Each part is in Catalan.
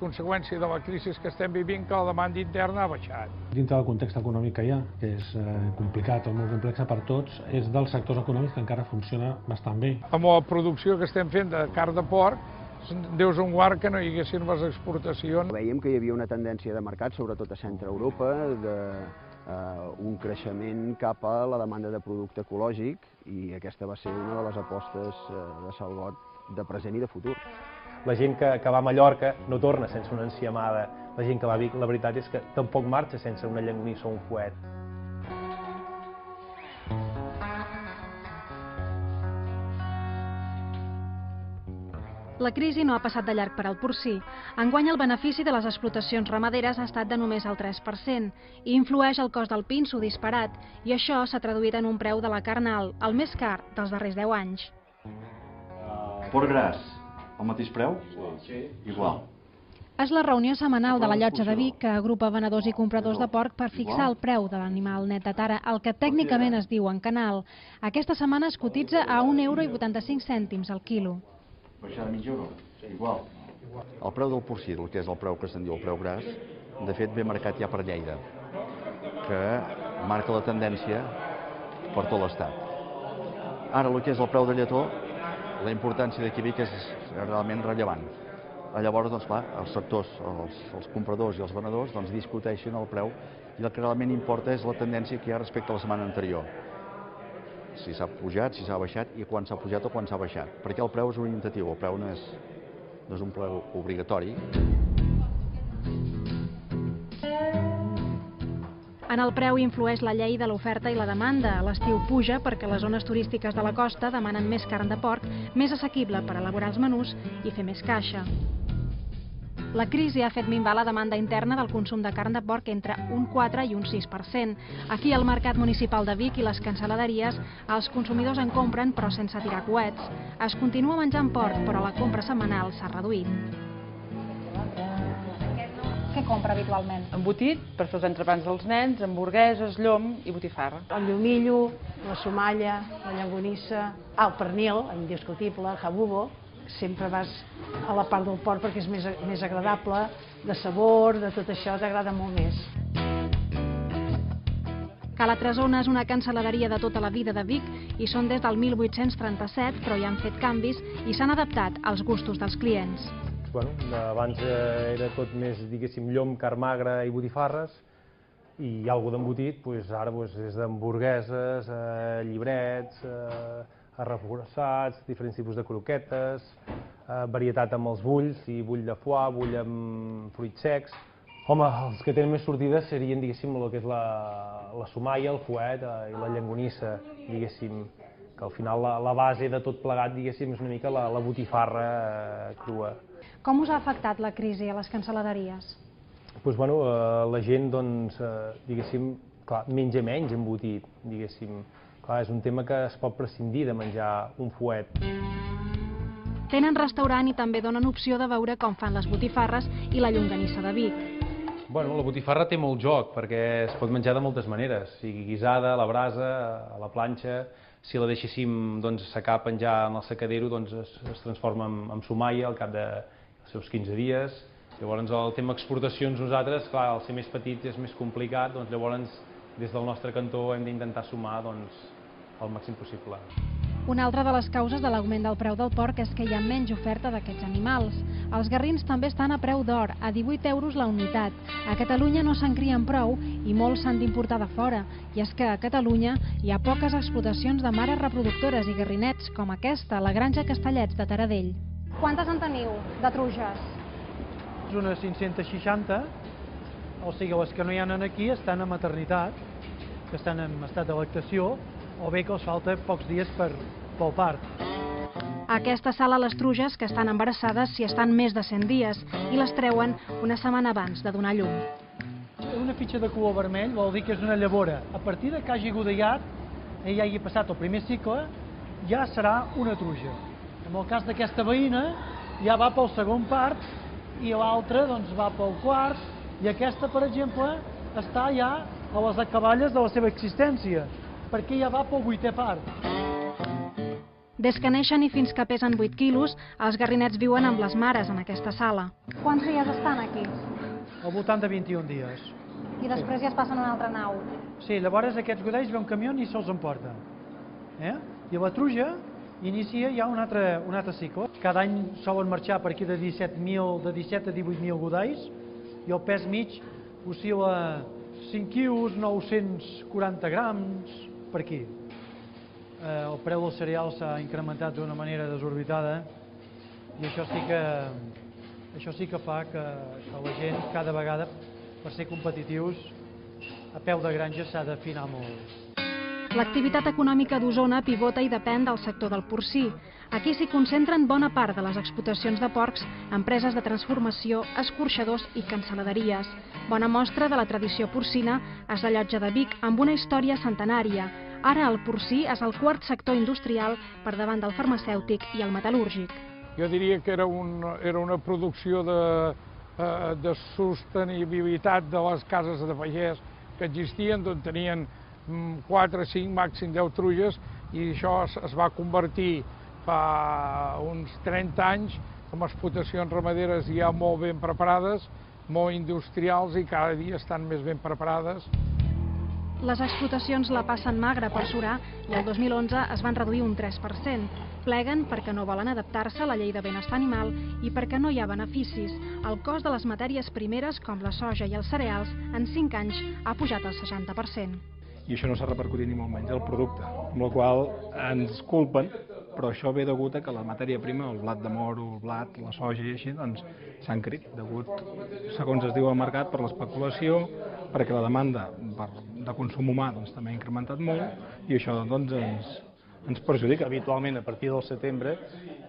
conseqüència de la crisi que estem vivint, que la demanda interna ha baixat. Dintre del context econòmic que hi ha, que és complicat o molt complex per tots, és dels sectors econòmics que encara funciona bastant bé. Amb la producció que estem fent de carn de porc, Déu un guard que no hi haguessin les exportacions. Veiem que hi havia una tendència de mercat, sobretot a centre Europa, un creixement cap a la demanda de producte ecològic, i aquesta va ser una de les apostes de Salgot de present i de futur. La gent que va a Mallorca no torna sense una enciamada. La gent que va a Vic, la veritat és que tampoc marxa sense una llonganissa o un fuet. La crisi no ha passat de llarg per al porcí. Enguany el benefici de les explotacions ramaderes ha estat de només el 3% i influeix el cost del pinso disparat, i això s'ha traduït en un preu de la carn alt, el més car dels darrers 10 anys. Porc gras, el mateix preu? Sí. Igual. És la reunió setmanal de la Llotja de Vic que agrupa venedors i compradors de porc per fixar el preu de l'animal net de tara, el que tècnicament es diu en canal. Aquesta setmana es cotitza a 1,85 € al quilo. Baixar de mig euro? Igual. El preu del porcí, el que és el preu que se'n diu el preu gras, de fet ve marcat ja per Lleida, que marca la tendència per tot l'Estat. Ara, el que és el preu de lletó, la importància d'aquí Vic és realment rellevant. Llavors, doncs, clar, els sectors, els compradors i els venedors discuteixen el preu, i el que realment importa és la tendència que hi ha respecte a la setmana anterior. Si s'ha pujat, si s'ha baixat, i quan s'ha pujat o quan s'ha baixat. Perquè el preu és orientatiu, el preu no és un preu obligatori. En el preu influeix la llei de l'oferta i la demanda. A l'estiu puja perquè les zones turístiques de la costa demanen més carn de porc, més assequible per elaborar els menús i fer més caixa. La crisi ha fet minvar la demanda interna del consum de carn de porc entre un 4 i un 6%. Aquí al Mercat Municipal de Vic i les cancel·laderies, els consumidors en compren però sense tirar coets. Es continua menjant porc, però la compra setmanal s'ha reduït. Què compra habitualment? Embotit, per fer els entrepans dels nens, hamburgueses, llom i botifarra. El llomillo, la somalla, la llonganissa, el pernil, indiscutible, jabugo. Sempre vas a la part del porc perquè és més agradable, de sabor, de tot això t'agrada molt més. Cala Tresona és una cancel·laderia de tota la vida de Vic i són des del 1837, però hi han fet canvis i s'han adaptat als gustos dels clients. Abans era tot més, diguéssim, llom, carn magra i botifarres, i alguna d'embotit, ara és d'hamburgueses, llibrets, arrebossats, diferents tipus de croquetes, varietat amb els bulls, bull de foie, bull amb fruits secs. Home, els que tenen més sortides serien, diguéssim, el que és la somaia, el fuet i la llonganissa, diguéssim, que al final la base de tot plegat, diguéssim, és una mica la botifarra crua. Com us ha afectat la crisi a les cancel·laderies? La gent, diguéssim, menja menys embotit, diguéssim. És un tema que es pot prescindir de menjar un fuet. Tenen restaurant i també donen opció de veure com fan les botifarres i la llonganissa de Vic. La botifarra té molt joc, perquè es pot menjar de moltes maneres, sigui guisada, a la brasa, a la planxa. Si la deixéssim assecar, penjar en el secadero, es transforma en somaia al cap dels seus 15 dies. Llavors, el tema exportacions, nosaltres, clar, al ser més petits és més complicat, llavors des del nostre cantó hem d'intentar sumar el màxim possible. Una altra de les causes de l'augment del preu del porc és que hi ha menys oferta d'aquests animals. Els garrins també estan a preu d'or, a 18 € la unitat. A Catalunya no se'n crien prou i molts s'han d'importar de fora. I és que a Catalunya hi ha poques explotacions de mares reproductores i garrinets, com aquesta, la granja Castellets de Taradell. Quantes en teniu, de truges? Unes 560, o sigui, les que no hi ha aquí estan a maternitat, que estan en estat de lactació, o bé que els falta pocs dies pel part. A aquesta sala les truges que estan embarassades s'hi estan més de 100 dies i les treuen una setmana abans de donar llum. Una fitxa de color vermell vol dir que és una llavora. A partir que hagi godellat i ja hagi passat el primer cicle, ja serà una truja. En el cas d'aquesta veïna ja va pel segon part i l'altra va pel quart, i aquesta, per exemple, està ja a les acaballes de la seva existència, perquè ja va pel 8è part. Des que neixen i fins que pesen 8 quilos, els garrinets viuen amb les mares en aquesta sala. Quants dies estan aquí? Al voltant de 21 dies. I després ja es passen a una altra nau. Sí, llavors aquests godells ve un camió i se'ls emporta. I la truja inicia ja un altre cicle. Cada any solen marxar per aquí de 17 a 18.000 godells i el pes mig oscil·la 5 quilos, 940 grams, per aquí. El preu del cereal s'ha incrementat d'una manera desorbitada i això sí que fa que la gent cada vegada, per ser competitius, a peu de granja s'ha d'afinar molt. L'activitat econòmica d'Osona pivota i depèn del sector del porcí. Aquí s'hi concentren bona part de les explotacions de porcs, empreses de transformació, escorxadors i cancel·laderies. Bona mostra de la tradició porcina és la Llotja de Vic, amb una història centenària. Ara el porcí és el quart sector industrial per davant del farmacèutic i el metal·lúrgic. Jo diria que era una producció de sostenibilitat de les cases de pagès que existien, d'on tenien 4, 5, màxim 10 truges, i això es va convertir fa uns 30 anys en explotacions ramaderes ja molt ben preparades, molt industrials i cada dia estan més ben preparades. Les explotacions la passen magra per surar i el 2011 es van reduir un 3%. Pleguen perquè no volen adaptar-se a la llei de benestar animal i perquè no hi ha beneficis. El cost de les matèries primeres, com la soja i els cereals, en 5 anys ha pujat al 60%. I això no s'ha repercutit ni molt menys al producte, amb la qual ens culpen, però això ve degut a que la matèria prima, el blat de moro, el blat, la soja i així, doncs s'ha encarit, degut, segons es diu al mercat, per l'especulació, perquè la demanda de consum humà també ha incrementat molt i això doncs ens perjudica. Habitualment, a partir del setembre,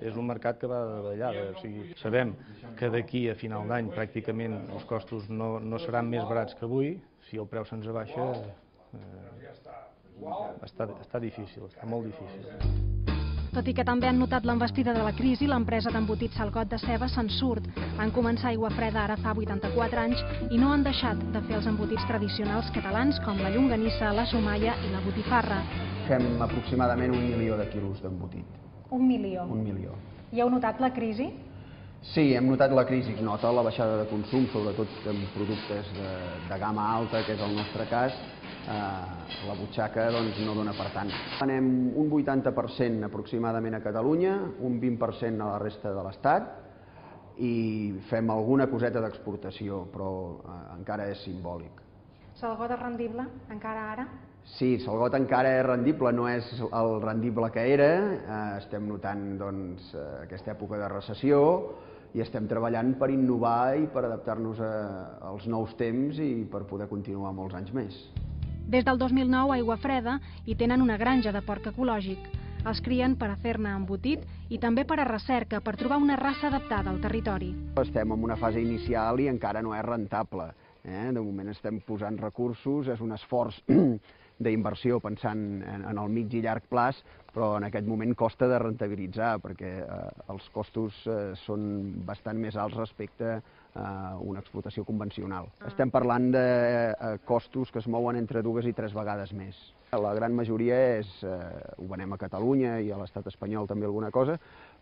és un mercat que va de ballada. O sigui, sabem que d'aquí a final d'any pràcticament els costos no seran més barats que avui. Si el preu se'ns abaixa, està difícil, està molt difícil. Tot i que també han notat l'envestida de la crisi, l'empresa d'embotits Salgot de Ceba se'n surt. Van començar Aigua Freda ara fa 84 anys i no han deixat de fer els embotits tradicionals catalans com la llonganissa, la somalla i la botifarra. Fem aproximadament 1 milió de quilos d'embotit. 1 milió? 1 milió. I heu notat la crisi? Sí, hem notat la crisi, nota la baixada de consum, sobretot en productes de gamma alta, que és el nostre cas. La butxaca no dona per tant. Anem un 80% aproximadament a Catalunya, un 20% a la resta de l'Estat i fem alguna coseta d'exportació, però encara és simbòlic. Salgot és rendible, encara ara? Sí, Salgot encara és rendible, no és el rendible que era. Estem notant aquesta època de recessió i estem treballant per innovar i per adaptar-nos als nous temps i per poder continuar molts anys més. Des del 2009 a Aigua Freda hi tenen una granja de porc ecològic. Els crien per a fer-ne embotit i també per a recerca, per trobar una raça adaptada al territori. Estem en una fase inicial i encara no és rentable. De moment estem posant recursos, és un esforç d'inversió pensant en el mig i llarg plaç, però en aquest moment costa de rentabilitzar perquè els costos són bastant més alts respecte a una explotació convencional. Estem parlant de costos que es mouen entre 2 i 3 vegades més. La gran majoria ho venem a Catalunya i a l'estat espanyol també alguna cosa,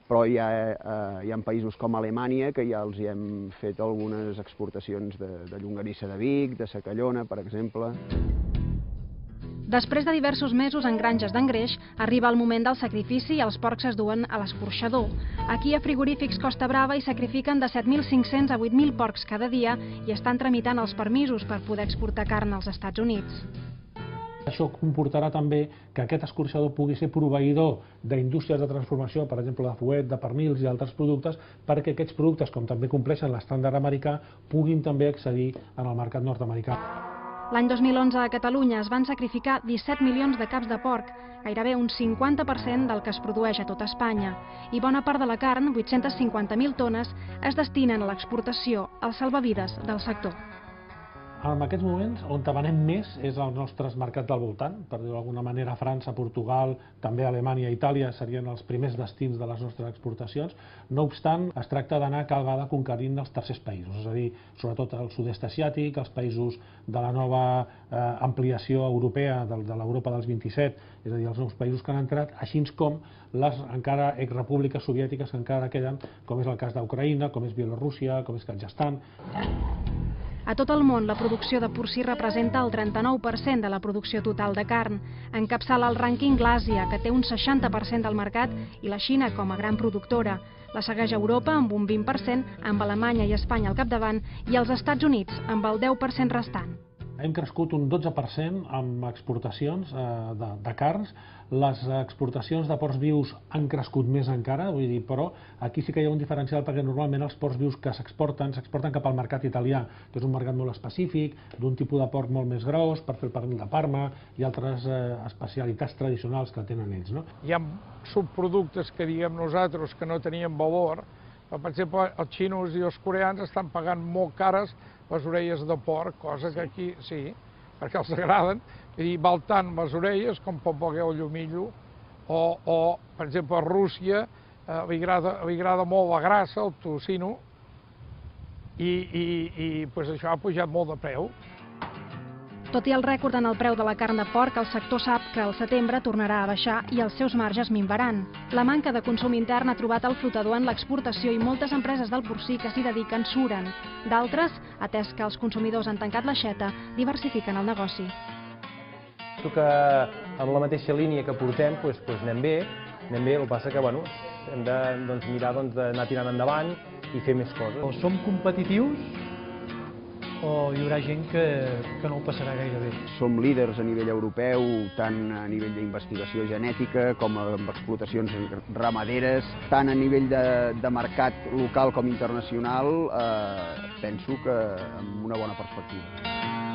però hi ha països com Alemanya que ja els hi hem fet algunes exportacions de llonganissa de Vic, de Secallona, per exemple. Després de diversos mesos en granges d'engreix, arriba el moment del sacrifici i els porcs es duen a l'escorxador. Aquí a Frigorífics Costa Brava hi sacrifiquen de 7.500 a 8.000 porcs cada dia i estan tramitant els permisos per poder exportar carn als Estats Units. Això comportarà també que aquest escorxador pugui ser proveïdor d'indústries de transformació, per exemple de fuet, de pernils i altres productes, perquè aquests productes, com també compleixen l'estàndard americà, puguin també accedir al mercat nord-americà. L'any 2011 a Catalunya es van sacrificar 17 milions de caps de porc, gairebé un 50% del que es produeix a tot Espanya, i bona part de la carn, 850.000 tones, es destinen a l'exportació, als salvavides del sector. En aquests moments, on venem més és als nostres mercats del voltant, per dir-ho d'alguna manera, França, Portugal, també Alemanya i Itàlia serien els primers destins de les nostres exportacions. No obstant, es tracta d'anar cada vegada conquerint els tercers països, és a dir, sobretot el sud-est asiàtic, els països de la nova ampliació europea, de l'Europa dels 27, és a dir, els nous països que han entrat, així com les encara exrepúbliques soviètiques que encara queden, com és el cas d'Ucraïna, com és Bielorússia, com és Kazajstan. A tot el món, la producció de porcí representa el 39% de la producció total de carn. Encapçala el rànquing l'Àsia, que té un 60% del mercat, i la Xina com a gran productora. La segueix Europa amb un 20%, amb Alemanya i Espanya al capdavant, i els Estats Units amb el 10% restant. Hem crescut un 12% amb exportacions de carns. Les exportacions de porcs vius han crescut més encara, vull dir, però aquí sí que hi ha un diferencial perquè normalment els porcs vius que s'exporten cap al mercat italià, que és un mercat molt específic, d'un tipus de porc molt més gros, per fer el pernil de Parma i altres especialitats tradicionals que tenen ells. Hi ha subproductes que diguem nosaltres que no tenien valor. Per exemple, els xinos i els coreans estan pagant molt cares les orelles de porc, cosa que aquí sí, perquè els agraden, i val tant les orelles com pot valer el llumillo, o per exemple, a Rússia li agrada molt la grassa, el tocino, i això ha pujat molt de preu. Tot i el rècord en el preu de la carn de porc, el sector sap que al setembre tornarà a baixar i els seus marges minvaran. La manca de consum intern ha trobat el flotador en l'exportació i moltes empreses del porcí que s'hi dediquen suren. D'altres, atès que els consumidors han tancat l'aixeta, diversifiquen el negoci. Penso que en la mateixa línia que portem anem bé, el que passa que hem de mirar d'anar tirant endavant i fer més coses. O som competitius o hi haurà gent que no ho passarà gaire bé. Som líders a nivell europeu, tant a nivell d'investigació genètica com amb explotacions ramaderes, tant a nivell de mercat local com internacional, penso que amb una bona perspectiva.